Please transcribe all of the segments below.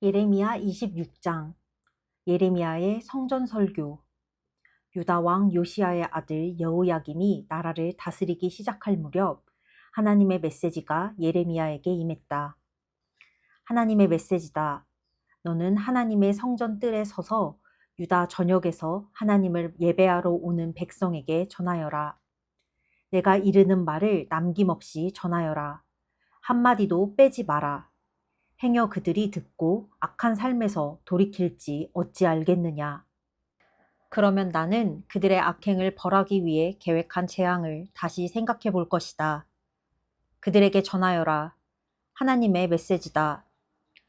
예레미야 26장. 예레미야의 성전 설교. 유다 왕 요시야의 아들 여호야김이 나라를 다스리기 시작할 무렵 하나님의 메시지가 예레미야에게 임했다. 하나님의 메시지다. 너는 하나님의 성전 뜰에 서서 유다 전역에서 하나님을 예배하러 오는 백성에게 전하여라. 내가 이르는 말을 남김없이 전하여라. 한마디도 빼지 마라. 행여 그들이 듣고 악한 삶에서 돌이킬지 어찌 알겠느냐. 그러면 나는 그들의 악행을 벌하기 위해 계획한 재앙을 다시 생각해 볼 것이다. 그들에게 전하여라. 하나님의 메시지다.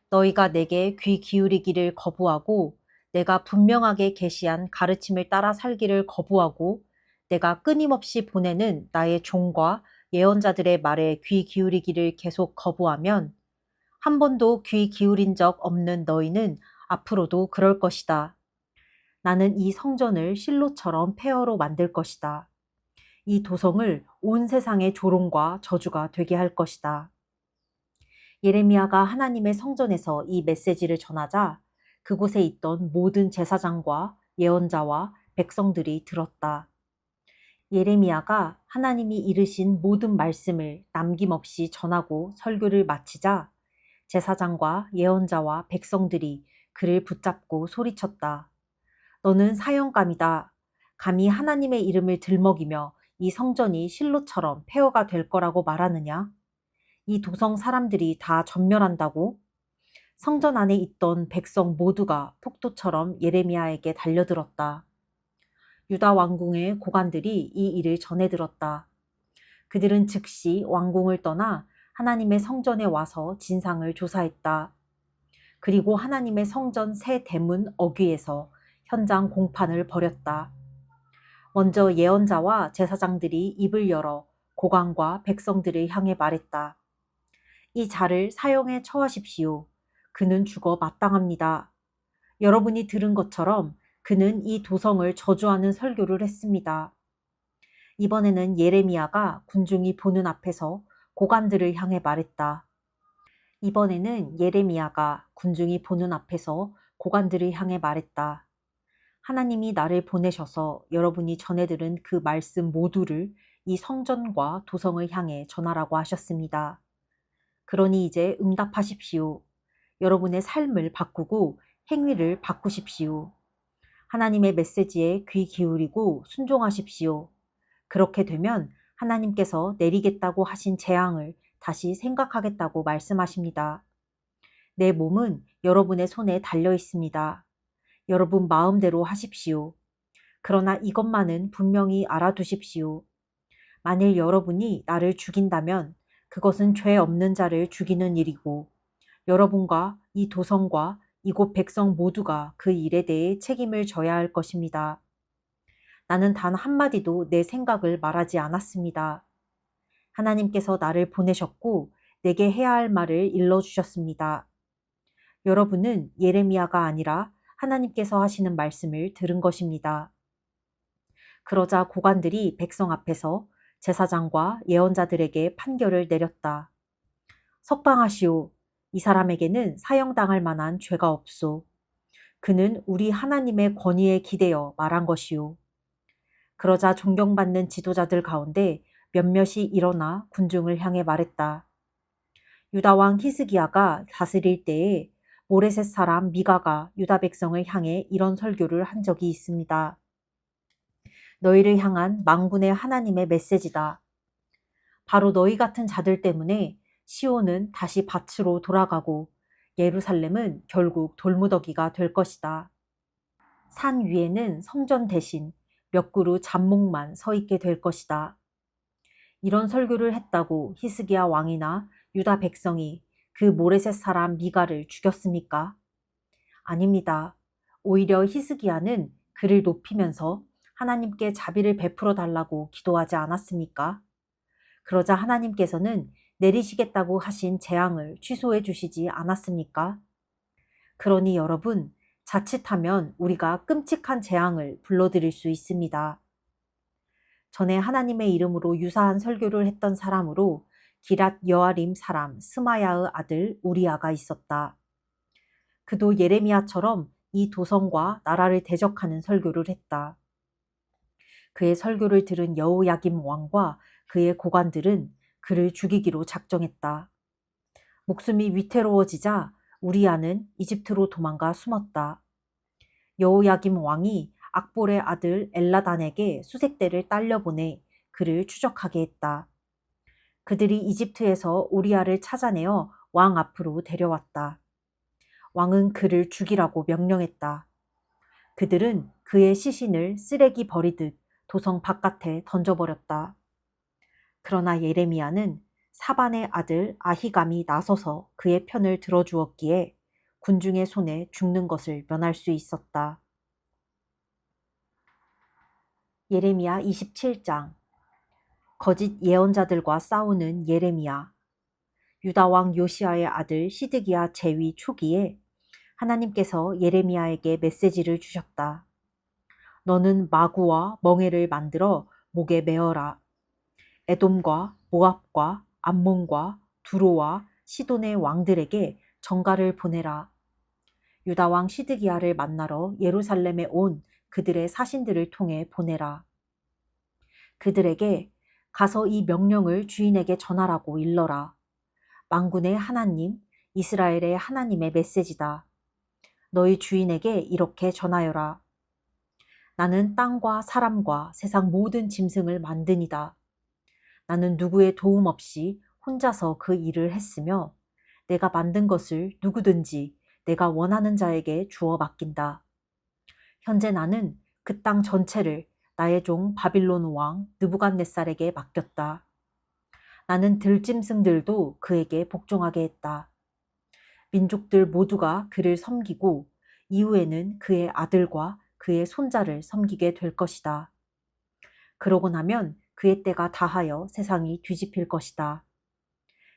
너희가 내게 귀 기울이기를 거부하고 내가 분명하게 계시한 가르침을 따라 살기를 거부하고 내가 끊임없이 보내는 나의 종과 예언자들의 말에 귀 기울이기를 계속 거부하면 한 번도 귀 기울인 적 없는 너희는 앞으로도 그럴 것이다. 나는 이 성전을 실로처럼 폐허로 만들 것이다. 이 도성을 온 세상의 조롱과 저주가 되게 할 것이다. 예레미야가 하나님의 성전에서 이 메시지를 전하자 그곳에 있던 모든 제사장과 예언자와 백성들이 들었다. 예레미야가 하나님이 이르신 모든 말씀을 남김없이 전하고 설교를 마치자 제사장과 예언자와 백성들이 그를 붙잡고 소리쳤다. 너는 사형감이다. 감히 하나님의 이름을 들먹이며 이 성전이 실로처럼 폐허가 될 거라고 말하느냐? 이 도성 사람들이 다 전멸한다고? 성전 안에 있던 백성 모두가 폭도처럼 예레미야에게 달려들었다. 유다 왕궁의 고관들이 이 일을 전해 들었다. 그들은 즉시 왕궁을 떠나 하나님의 성전에 와서 진상을 조사했다. 그리고 하나님의 성전 새 대문 어귀에서 현장 공판을 벌였다. 먼저 예언자와 제사장들이 입을 열어 고관과 백성들을 향해 말했다. 이 자를 사형에 처하십시오. 그는 죽어 마땅합니다. 여러분이 들은 것처럼 그는 이 도성을 저주하는 설교를 했습니다. 이번에는 예레미야가 군중이 보는 앞에서 고관들을 향해 말했다. 이번에는 예레미야가 군중이 보는 앞에서 고관들을 향해 말했다. 하나님이 나를 보내셔서 여러분이 전해들은 그 말씀 모두를 이 성전과 도성을 향해 전하라고 하셨습니다. 그러니 이제 응답하십시오. 여러분의 삶을 바꾸고 행위를 바꾸십시오. 하나님의 메시지에 귀 기울이고 순종하십시오. 그렇게 되면 하나님께서 내리겠다고 하신 재앙을 다시 생각하겠다고 말씀하십니다. 내 몸은 여러분의 손에 달려 있습니다. 여러분 마음대로 하십시오. 그러나 이것만은 분명히 알아두십시오. 만일 여러분이 나를 죽인다면 그것은 죄 없는 자를 죽이는 일이고 여러분과 이 도성과 이곳 백성 모두가 그 일에 대해 책임을 져야 할 것입니다. 나는 단 한마디도 내 생각을 말하지 않았습니다. 하나님께서 나를 보내셨고 내게 해야 할 말을 일러주셨습니다. 여러분은 예레미야가 아니라 하나님께서 하시는 말씀을 들은 것입니다. 그러자 고관들이 백성 앞에서 제사장과 예언자들에게 판결을 내렸다. 석방하시오. 이 사람에게는 사형당할 만한 죄가 없소. 그는 우리 하나님의 권위에 기대어 말한 것이오. 그러자 존경받는 지도자들 가운데 몇몇이 일어나 군중을 향해 말했다. 유다 왕 히스기야가 다스릴 때에 모레셋 사람 미가가 유다 백성을 향해 이런 설교를 한 적이 있습니다. 너희를 향한 만군의 하나님의 메시지다. 바로 너희 같은 자들 때문에 시온은 다시 밭으로 돌아가고 예루살렘은 결국 돌무더기가 될 것이다. 산 위에는 성전 대신 몇 그루 잡목만 서 있게 될 것이다. 이런 설교를 했다고 히스기야 왕이나 유다 백성이 그 모레셋 사람 미가를 죽였습니까? 아닙니다. 오히려 히스기야는 그를 높이면서 하나님께 자비를 베풀어 달라고 기도하지 않았습니까? 그러자 하나님께서는 내리시겠다고 하신 재앙을 취소해 주시지 않았습니까? 그러니 여러분, 자칫하면 우리가 끔찍한 재앙을 불러들일 수 있습니다. 전에 하나님의 이름으로 유사한 설교를 했던 사람으로 기랏 여아림 사람 스마야의 아들 우리아가 있었다. 그도 예레미야처럼 이 도성과 나라를 대적하는 설교를 했다. 그의 설교를 들은 여호야김 왕과 그의 고관들은 그를 죽이기로 작정했다. 목숨이 위태로워지자 우리야는 이집트로 도망가 숨었다. 여호야김 왕이 악볼의 아들 엘라단에게 수색대를 딸려보내 그를 추적하게 했다. 그들이 이집트에서 우리야를 찾아내어 왕 앞으로 데려왔다. 왕은 그를 죽이라고 명령했다. 그들은 그의 시신을 쓰레기 버리듯 도성 바깥에 던져버렸다. 그러나 예레미야는 사반의 아들 아히감이 나서서 그의 편을 들어주었기에 군중의 손에 죽는 것을 면할 수 있었다. 예레미야 27장. 거짓 예언자들과 싸우는 예레미야. 유다 왕 요시야의 아들 시드기야 제위 초기에 하나님께서 예레미야에게 메시지를 주셨다. 너는 마구와 멍에를 만들어 목에 메어라. 에돔과 모압과 암몬과 두로와 시돈의 왕들에게 전가를 보내라. 유다 왕 시드기야를 만나러 예루살렘에 온 그들의 사신들을 통해 보내라. 그들에게 가서 이 명령을 주인에게 전하라고 일러라. 만군의 하나님, 이스라엘의 하나님의 메시지다. 너희 주인에게 이렇게 전하여라. 나는 땅과 사람과 세상 모든 짐승을 만드니다. 나는 누구의 도움 없이 혼자서 그 일을 했으며 내가 만든 것을 누구든지 내가 원하는 자에게 주어 맡긴다. 현재 나는 그 땅 전체를 나의 종 바빌론 왕 느부갓네살에게 맡겼다. 나는 들짐승들도 그에게 복종하게 했다. 민족들 모두가 그를 섬기고 이후에는 그의 아들과 그의 손자를 섬기게 될 것이다. 그러고 나면 그의 때가 다하여 세상이 뒤집힐 것이다.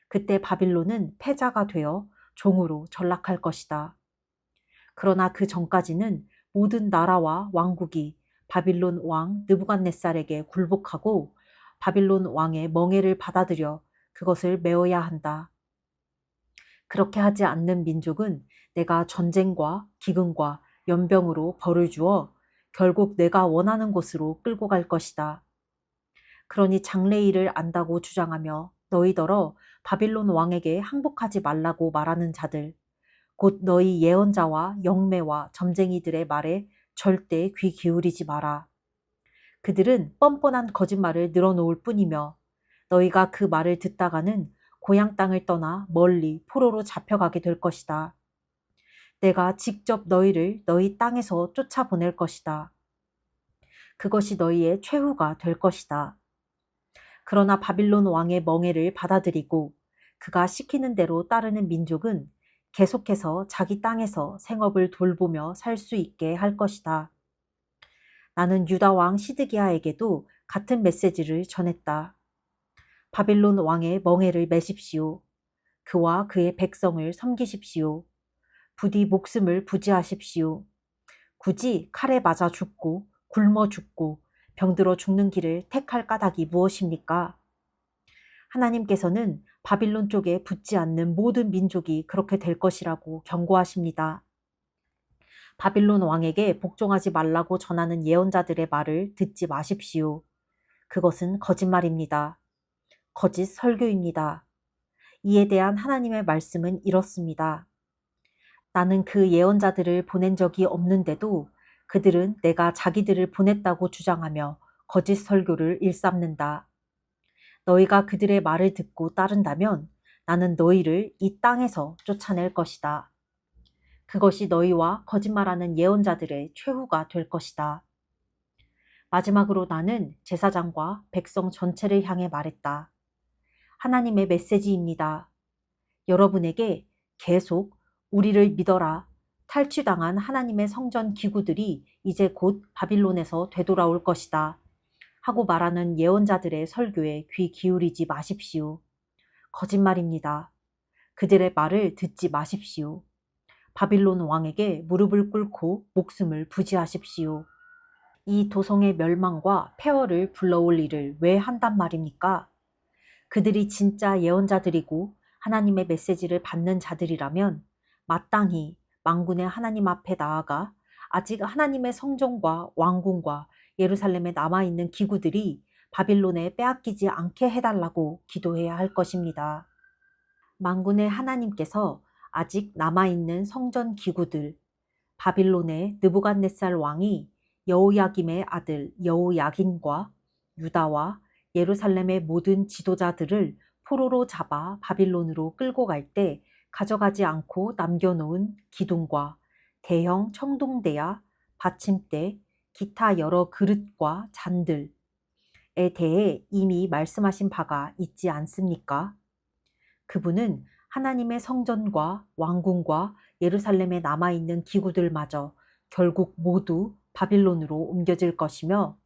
그때 바빌론은 패자가 되어 종으로 전락할 것이다. 그러나 그 전까지는 모든 나라와 왕국이 바빌론 왕 느부갓네살에게 굴복하고 바빌론 왕의 멍에를 받아들여 그것을 메어야 한다. 그렇게 하지 않는 민족은 내가 전쟁과 기근과 연병으로 벌을 주어 결국 내가 원하는 곳으로 끌고 갈 것이다. 그러니 장래일을 안다고 주장하며 너희더러 바빌론 왕에게 항복하지 말라고 말하는 자들, 곧 너희 예언자와 영매와 점쟁이들의 말에 절대 귀 기울이지 마라. 그들은 뻔뻔한 거짓말을 늘어놓을 뿐이며 너희가 그 말을 듣다가는 고향 땅을 떠나 멀리 포로로 잡혀가게 될 것이다. 내가 직접 너희를 너희 땅에서 쫓아보낼 것이다. 그것이 너희의 최후가 될 것이다. 그러나 바빌론 왕의 멍에를 받아들이고 그가 시키는 대로 따르는 민족은 계속해서 자기 땅에서 생업을 돌보며 살 수 있게 할 것이다. 나는 유다 왕 시드기야에게도 같은 메시지를 전했다. 바빌론 왕의 멍에를 매십시오. 그와 그의 백성을 섬기십시오. 부디 목숨을 부지하십시오. 굳이 칼에 맞아 죽고 굶어 죽고 병들어 죽는 길을 택할 까닭이 무엇입니까? 하나님께서는 바빌론 쪽에 붙지 않는 모든 민족이 그렇게 될 것이라고 경고하십니다. 바빌론 왕에게 복종하지 말라고 전하는 예언자들의 말을 듣지 마십시오. 그것은 거짓말입니다. 거짓 설교입니다. 이에 대한 하나님의 말씀은 이렇습니다. 나는 그 예언자들을 보낸 적이 없는데도 그들은 내가 자기들을 보냈다고 주장하며 거짓 설교를 일삼는다. 너희가 그들의 말을 듣고 따른다면 나는 너희를 이 땅에서 쫓아낼 것이다. 그것이 너희와 거짓말하는 예언자들의 최후가 될 것이다. 마지막으로 나는 제사장과 백성 전체를 향해 말했다. 하나님의 메시지입니다. 여러분에게 계속 우리를 믿어라. 탈취당한 하나님의 성전 기구들이 이제 곧 바빌론에서 되돌아올 것이다. 하고 말하는 예언자들의 설교에 귀 기울이지 마십시오. 거짓말입니다. 그들의 말을 듣지 마십시오. 바빌론 왕에게 무릎을 꿇고 목숨을 부지하십시오. 이 도성의 멸망과 폐허를 불러올 일을 왜 한단 말입니까? 그들이 진짜 예언자들이고 하나님의 메시지를 받는 자들이라면 마땅히 만군의 하나님 앞에 나아가 아직 하나님의 성전과 왕궁과 예루살렘에 남아있는 기구들이 바빌론에 빼앗기지 않게 해달라고 기도해야 할 것입니다. 만군의 하나님께서 아직 남아있는 성전 기구들, 바빌론의 느부갓네살 왕이 여호야김의 아들 여호야긴과 유다와 예루살렘의 모든 지도자들을 포로로 잡아 바빌론으로 끌고 갈 때 가져가지 않고 남겨놓은 기둥과 대형 청동대야, 받침대, 기타 여러 그릇과 잔들에 대해 이미 말씀하신 바가 있지 않습니까? 그분은 하나님의 성전과 왕궁과 예루살렘에 남아있는 기구들마저 결국 모두 바빌론으로 옮겨질 것이며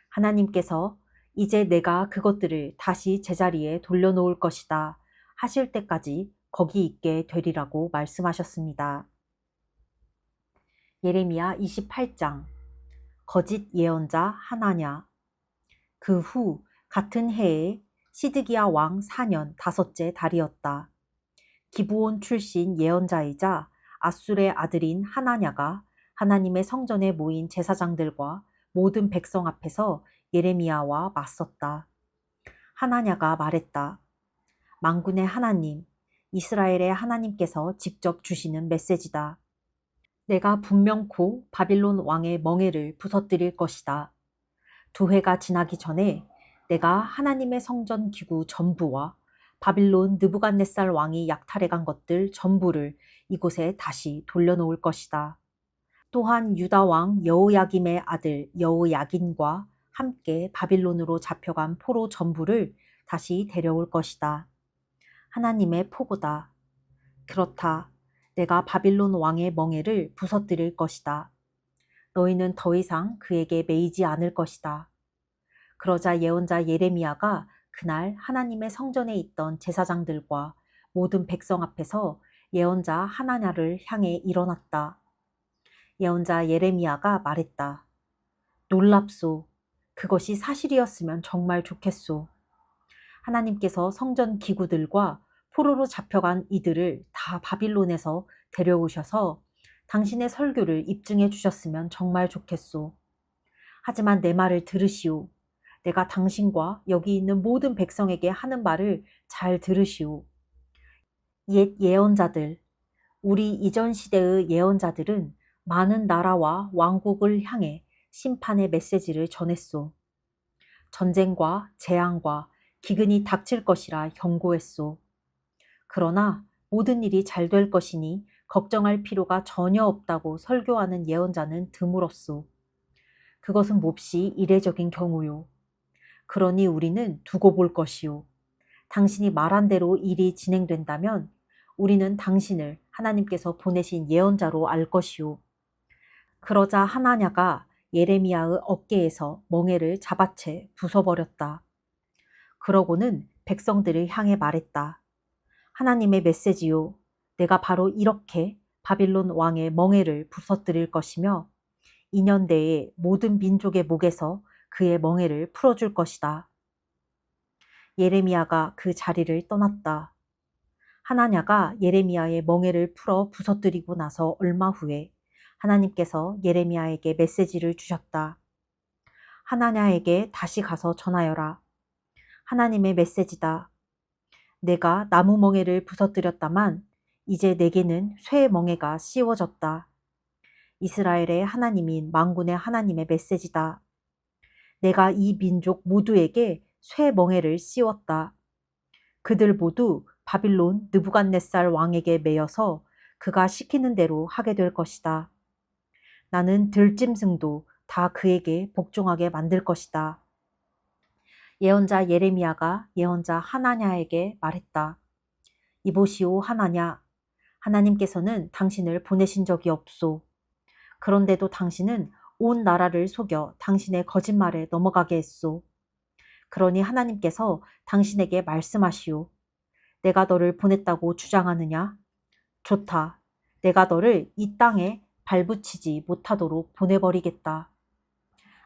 하나님께서 이제 내가 그것들을 다시 제자리에 돌려놓을 것이다 하실 때까지 거기 있게 되리라고 말씀하셨습니다. 예레미야 28장 거짓 예언자 하나냐. 그 후 같은 해에 시드기야 왕 4년 다섯째 달이었다. 기브온 출신 예언자이자 아술의 아들인 하나냐가 하나님의 성전에 모인 제사장들과 모든 백성 앞에서 예레미야와 맞섰다. 하나냐가 말했다. 만군의 하나님, 이스라엘의 하나님께서 직접 주시는 메시지다. 내가 분명코 바빌론 왕의 멍에를 부서뜨릴 것이다. 2해가 지나기 전에 내가 하나님의 성전 기구 전부와 바빌론 느부갓네살 왕이 약탈해간 것들 전부를 이곳에 다시 돌려놓을 것이다. 또한 유다 왕 여호야김의 아들 여호야긴과 함께 바빌론으로 잡혀간 포로 전부를 다시 데려올 것이다. 하나님의 포고다. 그렇다. 내가 바빌론 왕의 멍에를 부서뜨릴 것이다. 너희는 더 이상 그에게 매이지 않을 것이다. 그러자 예언자 예레미야가 그날 하나님의 성전에 있던 제사장들과 모든 백성 앞에서 예언자 하나냐를 향해 일어났다. 예언자 예레미야가 말했다. 놀랍소. 그것이 사실이었으면 정말 좋겠소. 하나님께서 성전 기구들과 포로로 잡혀간 이들을 다 바빌론에서 데려오셔서 당신의 설교를 입증해 주셨으면 정말 좋겠소. 하지만 내 말을 들으시오. 내가 당신과 여기 있는 모든 백성에게 하는 말을 잘 들으시오. 옛 예언자들, 우리 이전 시대의 예언자들은 많은 나라와 왕국을 향해 심판의 메시지를 전했소. 전쟁과 재앙과 기근이 닥칠 것이라 경고했소. 그러나 모든 일이 잘 될 것이니 걱정할 필요가 전혀 없다고 설교하는 예언자는 드물었소. 그것은 몹시 이례적인 경우요. 그러니 우리는 두고 볼 것이요. 당신이 말한 대로 일이 진행된다면 우리는 당신을 하나님께서 보내신 예언자로 알 것이요. 그러자 하나냐가 예레미야의 어깨에서 멍에를 잡아채 부숴버렸다. 그러고는 백성들을 향해 말했다. 하나님의 메시지요. 내가 바로 이렇게 바빌론 왕의 멍에를 부서뜨릴 것이며 2년 내에 모든 민족의 목에서 그의 멍에를 풀어줄 것이다. 예레미야가 그 자리를 떠났다. 하나냐가 예레미야의 멍에를 풀어 부서뜨리고 나서 얼마 후에 하나님께서 예레미야에게 메시지를 주셨다. 하나냐에게 다시 가서 전하여라. 하나님의 메시지다. 내가 나무 멍에를 부서뜨렸다만 이제 내게는 쇠 멍에가 씌워졌다. 이스라엘의 하나님인 만군의 하나님의 메시지다. 내가 이 민족 모두에게 쇠 멍에를 씌웠다. 그들 모두 바빌론 느부갓네살 왕에게 매여서 그가 시키는 대로 하게 될 것이다. 나는 들짐승도 다 그에게 복종하게 만들 것이다. 예언자 예레미야가 예언자 하나냐에게 말했다. 이보시오 하나냐, 하나님께서는 당신을 보내신 적이 없소. 그런데도 당신은 온 나라를 속여 당신의 거짓말에 넘어가게 했소. 그러니 하나님께서 당신에게 말씀하시오. 내가 너를 보냈다고 주장하느냐? 좋다. 내가 너를 이 땅에 발붙이지 못하도록 보내버리겠다.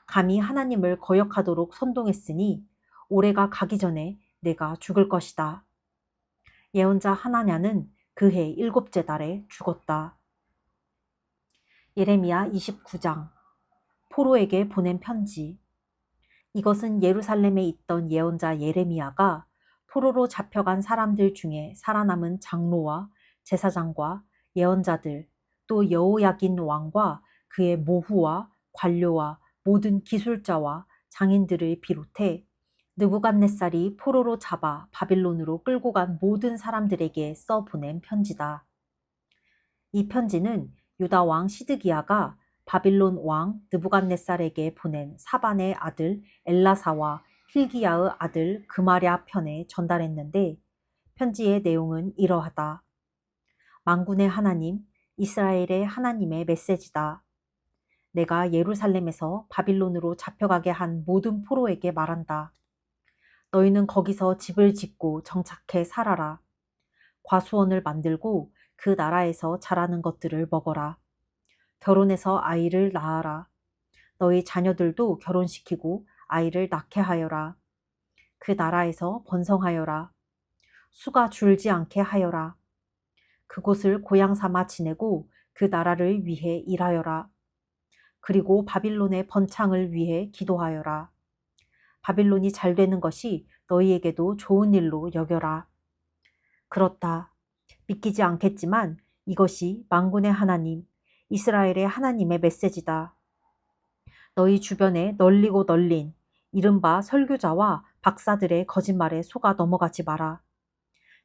감히 하나님을 거역하도록 선동했으니 올해가 가기 전에 내가 죽을 것이다. 예언자 하나냐는 그해 7째 달에 죽었다. 예레미야 29장. 포로에게 보낸 편지. 이것은 예루살렘에 있던 예언자 예레미야가 포로로 잡혀간 사람들 중에 살아남은 장로와 제사장과 예언자들, 또 여호야긴 왕과 그의 모후와 관료와 모든 기술자와 장인들을 비롯해 느부갓네살이 포로로 잡아 바빌론으로 끌고 간 모든 사람들에게 써 보낸 편지다. 이 편지는 유다 왕 시드기야가 바빌론 왕 느부갓네살에게 보낸 사반의 아들 엘라사와 hil기야의 아들 그마랴 편에 전달했는데, 편지의 내용은 이러하다. 만군의 하나님, 이스라엘의 하나님의 메시지다. 내가 예루살렘에서 바빌론으로 잡혀가게 한 모든 포로에게 말한다. 너희는 거기서 집을 짓고 정착해 살아라. 과수원을 만들고 그 나라에서 자라는 것들을 먹어라. 결혼해서 아이를 낳아라. 너희 자녀들도 결혼시키고 아이를 낳게 하여라. 그 나라에서 번성하여라. 수가 줄지 않게 하여라. 그곳을 고향 삼아 지내고 그 나라를 위해 일하여라. 그리고 바빌론의 번창을 위해 기도하여라. 바빌론이 잘 되는 것이 너희에게도 좋은 일로 여겨라. 그렇다. 믿기지 않겠지만 이것이 만군의 하나님, 이스라엘의 하나님의 메시지다. 너희 주변에 널리고 널린 이른바 설교자와 박사들의 거짓말에 속아 넘어가지 마라.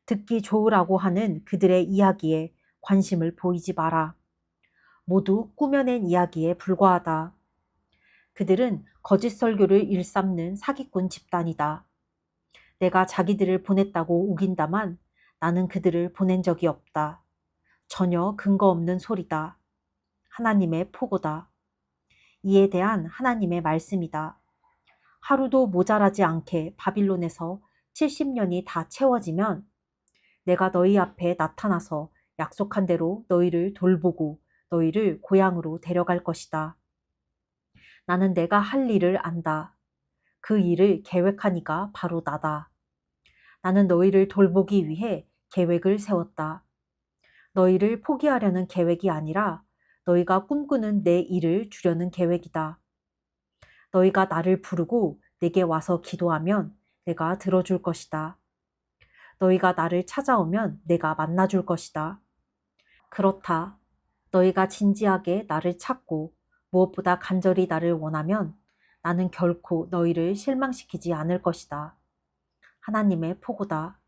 듣기 좋으라고 하는 그들의 이야기에 관심을 보이지 마라. 모두 꾸며낸 이야기에 불과하다. 그들은 거짓 설교를 일삼는 사기꾼 집단이다. 내가 자기들을 보냈다고 우긴다만 나는 그들을 보낸 적이 없다. 전혀 근거 없는 소리다. 하나님의 포고다. 이에 대한 하나님의 말씀이다. 하루도 모자라지 않게 바빌론에서 70년이 다 채워지면 내가 너희 앞에 나타나서 약속한 대로 너희를 돌보고 너희를 고향으로 데려갈 것이다. 나는 내가 할 일을 안다. 그 일을 계획한 이가 바로 나다. 나는 너희를 돌보기 위해 계획을 세웠다. 너희를 포기하려는 계획이 아니라 너희가 꿈꾸는 내 일을 주려는 계획이다. 너희가 나를 부르고 내게 와서 기도하면 내가 들어줄 것이다. 너희가 나를 찾아오면 내가 만나줄 것이다. 그렇다. 너희가 진지하게 나를 찾고 무엇보다 간절히 나를 원하면 나는 결코 너희를 실망시키지 않을 것이다. 하나님의 포고다.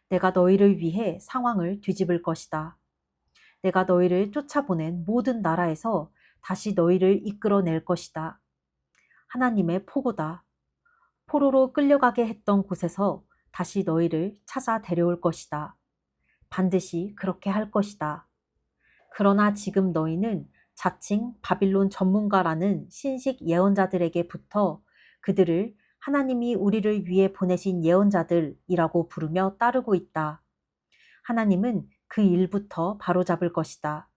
내가 너희를 위해 상황을 뒤집을 것이다. 내가 너희를 쫓아보낸 모든 나라에서 다시 너희를 이끌어낼 것이다. 하나님의 포고다. 포로로 끌려가게 했던 곳에서 다시 너희를 찾아 데려올 것이다. 반드시 그렇게 할 것이다. 그러나 지금 너희는 자칭 바빌론 전문가라는 신식 예언자들에게부터 그들을 하나님이 우리를 위해 보내신 예언자들이라고 부르며 따르고 있다. 하나님은 그 일부터 바로잡을 것이다.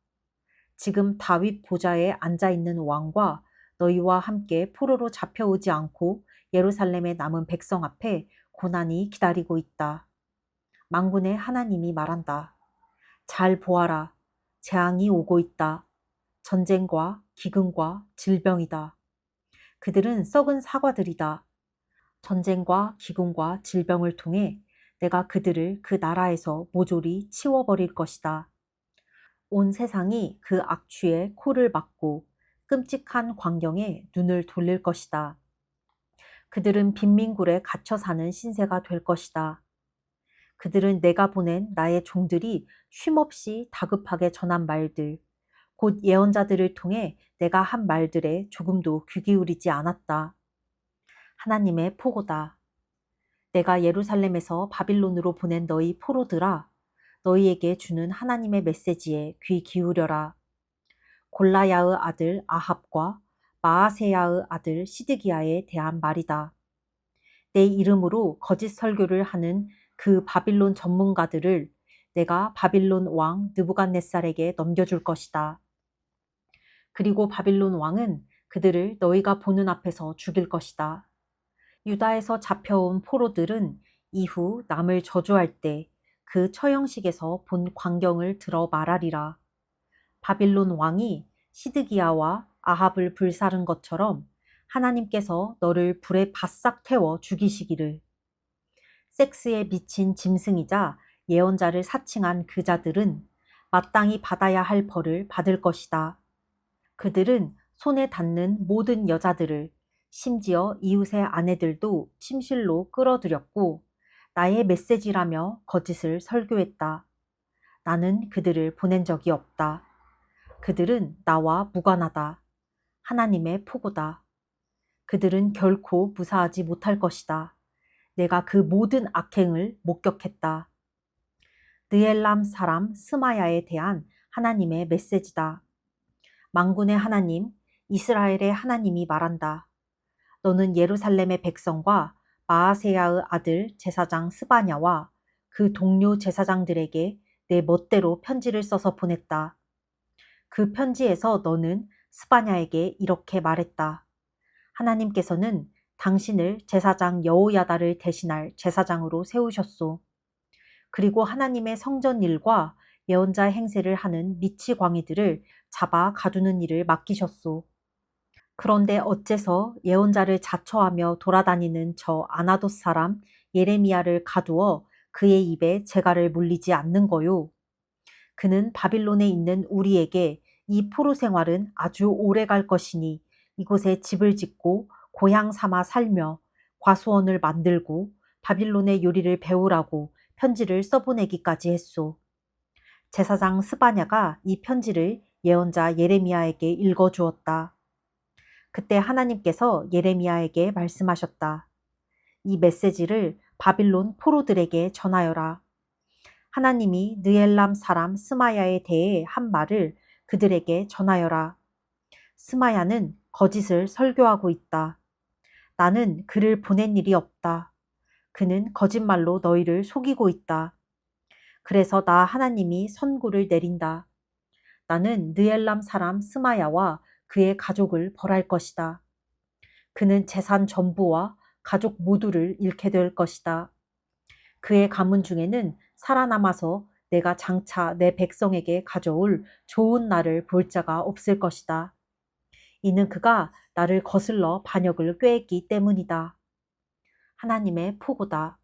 지금 다윗 보좌에 앉아있는 왕과 너희와 함께 포로로 잡혀오지 않고 예루살렘에 남은 백성 앞에 고난이 기다리고 있다. 만군의 하나님이 말한다. 잘 보아라. 재앙이 오고 있다. 전쟁과 기근과 질병이다. 그들은 썩은 사과들이다. 전쟁과 기근과 질병을 통해 내가 그들을 그 나라에서 모조리 치워버릴 것이다. 온 세상이 그 악취에 코를 막고 끔찍한 광경에 눈을 돌릴 것이다. 그들은 빈민굴에 갇혀 사는 신세가 될 것이다. 그들은 내가 보낸 나의 종들이 쉼없이 다급하게 전한 말들, 곧 예언자들을 통해 내가 한 말들에 조금도 귀 기울이지 않았다. 하나님의 포고다. 내가 예루살렘에서 바빌론으로 보낸 너희 포로들아, 너희에게 주는 하나님의 메시지에 귀 기울여라. 골라야의 아들 아합과 마아세야의 아들 시드기야에 대한 말이다. 내 이름으로 거짓 설교를 하는 그 바빌론 전문가들을 내가 바빌론 왕 느부갓네살에게 넘겨줄 것이다. 그리고 바빌론 왕은 그들을 너희가 보는 앞에서 죽일 것이다. 유다에서 잡혀온 포로들은 이후 남을 저주할 때 그 처형식에서 본 광경을 들어 말하리라. 바빌론 왕이 시드기야와 아합을 불사른 것처럼 하나님께서 너를 불에 바싹 태워 죽이시기를. 섹스에 미친 짐승이자 예언자를 사칭한 그 자들은 마땅히 받아야 할 벌을 받을 것이다. 그들은 손에 닿는 모든 여자들을, 심지어 이웃의 아내들도 침실로 끌어들였고 나의 메시지라며 거짓을 설교했다. 나는 그들을 보낸 적이 없다. 그들은 나와 무관하다. 하나님의 포고다. 그들은 결코 무사하지 못할 것이다. 내가 그 모든 악행을 목격했다. 느엘람 사람 스마야에 대한 하나님의 메시지다. 만군의 하나님, 이스라엘의 하나님이 말한다. 너는 예루살렘의 백성과 마아세야의 아들 제사장 스바냐와 그 동료 제사장들에게 내 멋대로 편지를 써서 보냈다. 그 편지에서 너는 스바냐에게 이렇게 말했다. 하나님께서는 당신을 제사장 여호야다를 대신할 제사장으로 세우셨소. 그리고 하나님의 성전 일과 예언자 행세를 하는 미치광이들을 잡아 가두는 일을 맡기셨소. 그런데 어째서 예언자를 자처하며 돌아다니는 저 아나돗 사람 예레미야를 가두어 그의 입에 재갈을 물리지 않는 거요? 그는 바빌론에 있는 우리에게 이 포로 생활은 아주 오래 갈 것이니 이곳에 집을 짓고 고향 삼아 살며 과수원을 만들고 바빌론의 요리를 배우라고 편지를 써보내기까지 했소. 제사장 스바냐가 이 편지를 예언자 예레미야에게 읽어주었다. 그때 하나님께서 예레미야에게 말씀하셨다. 이 메시지를 바빌론 포로들에게 전하여라. 하나님이 느엘람 사람 스마야에 대해 한 말을 그들에게 전하여라. 스마야는 거짓을 설교하고 있다. 나는 그를 보낸 일이 없다. 그는 거짓말로 너희를 속이고 있다. 그래서 나 하나님이 선고를 내린다. 나는 느엘람 사람 스마야와 그의 가족을 벌할 것이다. 그는 재산 전부와 가족 모두를 잃게 될 것이다. 그의 가문 중에는 살아남아서 내가 장차 내 백성에게 가져올 좋은 날을 볼 자가 없을 것이다. 이는 그가 나를 거슬러 반역을 꾀했기 때문이다. 하나님의 포고다.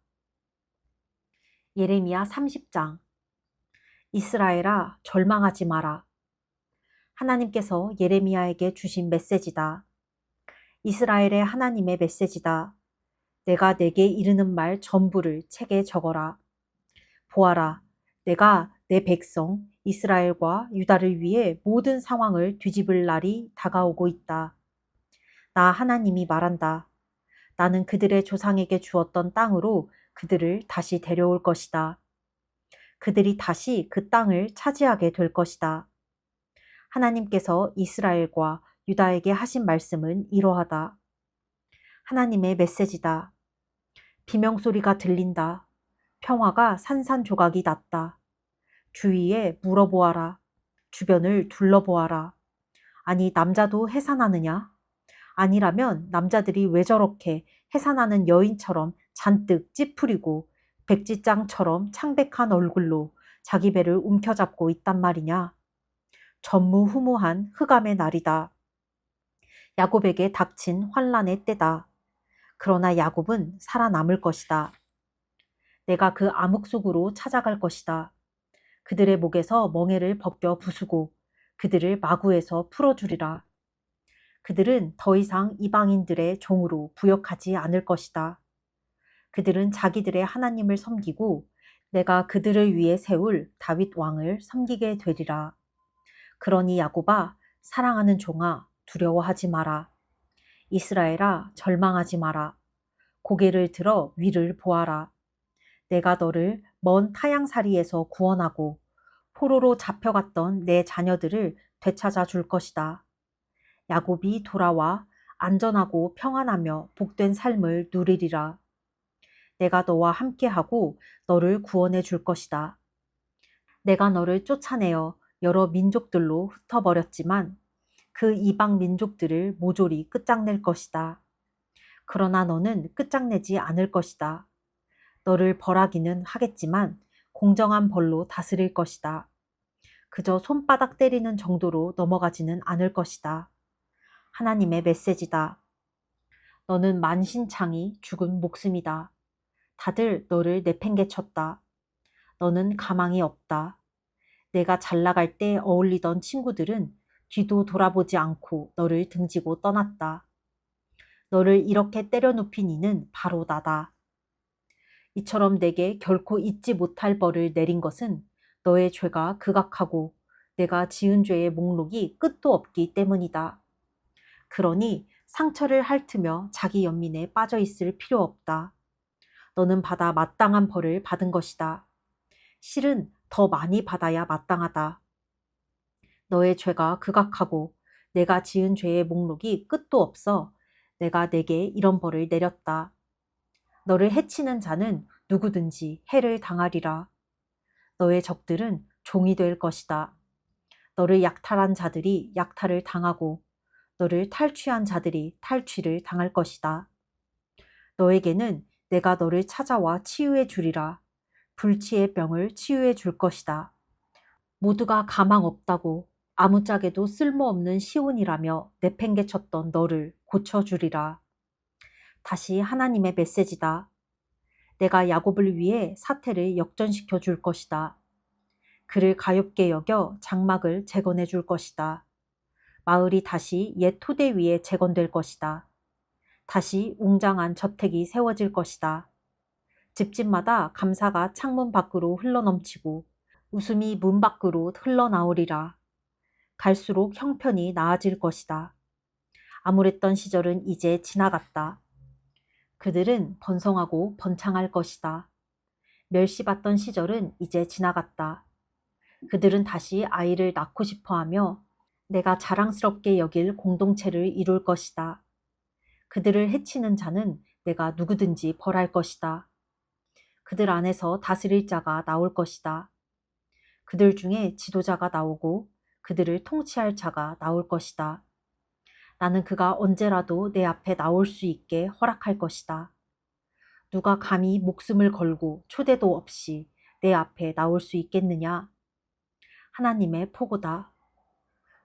예레미야 30장. 이스라엘아, 절망하지 마라. 하나님께서 예레미야에게 주신 메시지다. 이스라엘의 하나님의 메시지다. 내가 내게 이르는 말 전부를 책에 적어라. 보아라, 내가 내 백성 이스라엘과 유다를 위해 모든 상황을 뒤집을 날이 다가오고 있다. 나 하나님이 말한다. 나는 그들의 조상에게 주었던 땅으로 그들을 다시 데려올 것이다. 그들이 다시 그 땅을 차지하게 될 것이다. 하나님께서 이스라엘과 유다에게 하신 말씀은 이러하다. 하나님의 메시지다. 비명소리가 들린다. 평화가 산산조각이 났다. 주위에 물어보아라. 주변을 둘러보아라. 아니, 남자도 해산하느냐? 아니라면 남자들이 왜 저렇게 해산하는 여인처럼 잔뜩 찌푸리고 백지장처럼 창백한 얼굴로 자기 배를 움켜잡고 있단 말이냐? 전무후무한 흑암의 날이다. 야곱에게 닥친 환란의 때다. 그러나 야곱은 살아남을 것이다. 내가 그 암흑 속으로 찾아갈 것이다. 그들의 목에서 멍에를 벗겨 부수고 그들을 마구에서 풀어주리라. 그들은 더 이상 이방인들의 종으로 부역하지 않을 것이다. 그들은 자기들의 하나님을 섬기고 내가 그들을 위해 세울 다윗 왕을 섬기게 되리라. 그러니 야곱아, 사랑하는 종아, 두려워하지 마라. 이스라엘아, 절망하지 마라. 고개를 들어 위를 보아라. 내가 너를 먼 타향살이에서 구원하고 포로로 잡혀갔던 내 자녀들을 되찾아 줄 것이다. 야곱이 돌아와 안전하고 평안하며 복된 삶을 누리리라. 내가 너와 함께하고 너를 구원해 줄 것이다. 내가 너를 쫓아내어 여러 민족들로 흩어버렸지만 그 이방 민족들을 모조리 끝장낼 것이다. 그러나 너는 끝장내지 않을 것이다. 너를 벌하기는 하겠지만 공정한 벌로 다스릴 것이다. 그저 손바닥 때리는 정도로 넘어가지는 않을 것이다. 하나님의 메시지다. 너는 만신창이 죽은 목숨이다. 다들 너를 내팽개쳤다. 너는 가망이 없다. 내가 잘 나갈 때 어울리던 친구들은 뒤도 돌아보지 않고 너를 등지고 떠났다. 너를 이렇게 때려눕힌 이는 바로 나다. 이처럼 내게 결코 잊지 못할 벌을 내린 것은 너의 죄가 극악하고 내가 지은 죄의 목록이 끝도 없기 때문이다. 그러니 상처를 핥으며 자기 연민에 빠져 있을 필요 없다. 너는 받아 마땅한 벌을 받은 것이다. 실은 더 많이 받아야 마땅하다. 너의 죄가 극악하고 내가 지은 죄의 목록이 끝도 없어 내가 내게 이런 벌을 내렸다. 너를 해치는 자는 누구든지 해를 당하리라. 너의 적들은 종이 될 것이다. 너를 약탈한 자들이 약탈을 당하고 너를 탈취한 자들이 탈취를 당할 것이다. 너에게는 내가 너를 찾아와 치유해 주리라. 불치의 병을 치유해 줄 것이다. 모두가 가망 없다고 아무짝에도 쓸모없는 시온이라며 내팽개쳤던 너를 고쳐주리라. 다시 하나님의 메시지다. 내가 야곱을 위해 사태를 역전시켜 줄 것이다. 그를 가엾게 여겨 장막을 재건해 줄 것이다. 마을이 다시 옛 토대 위에 재건될 것이다. 다시 웅장한 저택이 세워질 것이다. 집집마다 감사가 창문 밖으로 흘러넘치고 웃음이 문 밖으로 흘러나오리라. 갈수록 형편이 나아질 것이다. 암울했던 시절은 이제 지나갔다. 그들은 번성하고 번창할 것이다. 멸시받던 시절은 이제 지나갔다. 그들은 다시 아이를 낳고 싶어하며 내가 자랑스럽게 여길 공동체를 이룰 것이다. 그들을 해치는 자는 내가 누구든지 벌할 것이다. 그들 안에서 다스릴 자가 나올 것이다. 그들 중에 지도자가 나오고 그들을 통치할 자가 나올 것이다. 나는 그가 언제라도 내 앞에 나올 수 있게 허락할 것이다. 누가 감히 목숨을 걸고 초대도 없이 내 앞에 나올 수 있겠느냐? 하나님의 포고다.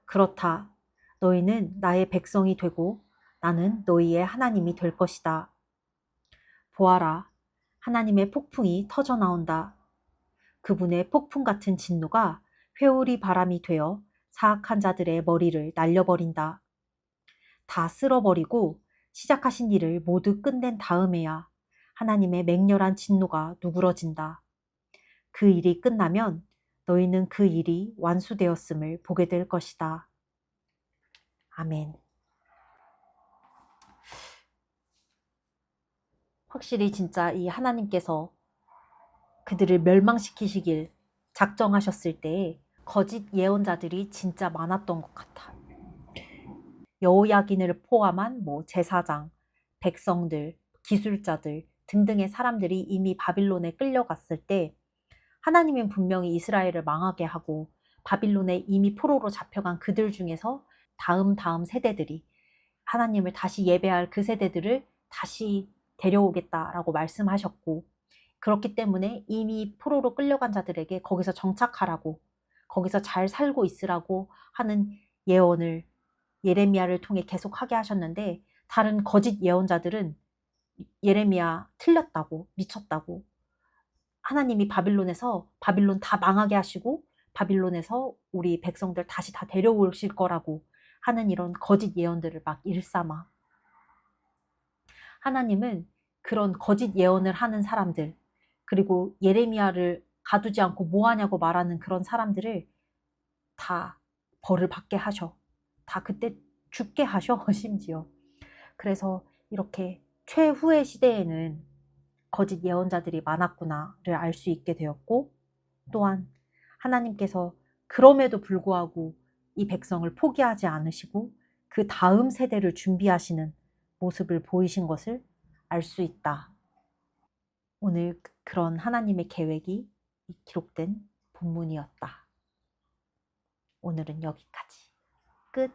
그렇다. 너희는 나의 백성이 되고 나는 너희의 하나님이 될 것이다. 보아라. 하나님의 폭풍이 터져 나온다. 그분의 폭풍 같은 진노가 회오리 바람이 되어 사악한 자들의 머리를 날려버린다. 다 쓸어버리고 시작하신 일을 모두 끝낸 다음에야 하나님의 맹렬한 진노가 누그러진다. 그 일이 끝나면 너희는 그 일이 완수되었음을 보게 될 것이다. 아멘. 확실히 진짜 이 하나님께서 그들을 멸망시키시길 작정하셨을 때에 거짓 예언자들이 진짜 많았던 것 같아. 여호야긴을 포함한 제사장, 백성들, 기술자들 등등의 사람들이 이미 바빌론에 끌려갔을 때 하나님은 분명히 이스라엘을 망하게 하고 바빌론에 이미 포로로 잡혀간 그들 중에서 다음 세대들이 하나님을 다시 예배할 그 세대들을 다시 데려오겠다라고 말씀하셨고, 그렇기 때문에 이미 포로로 끌려간 자들에게 거기서 정착하라고, 거기서 잘 살고 있으라고 하는 예언을 예레미야를 통해 계속하게 하셨는데, 다른 거짓 예언자들은 예레미야 틀렸다고, 미쳤다고, 하나님이 바빌론 다 망하게 하시고 바빌론에서 우리 백성들 다시 다 데려오실 거라고 하는 이런 거짓 예언들을 막 일삼아. 하나님은 그런 거짓 예언을 하는 사람들, 그리고 예레미야를 가두지 않고 뭐 하냐고 말하는 그런 사람들을 다 벌을 받게 하셔. 다 그때 죽게 하셔, 심지어. 그래서 이렇게 최후의 시대에는 거짓 예언자들이 많았구나를 알 수 있게 되었고, 또한 하나님께서 그럼에도 불구하고 이 백성을 포기하지 않으시고 그 다음 세대를 준비하시는 모습을 보이신 것을 알 수 있다. 오늘 그런 하나님의 계획이 기록된 본문이었다. 오늘은 여기까지. 끝.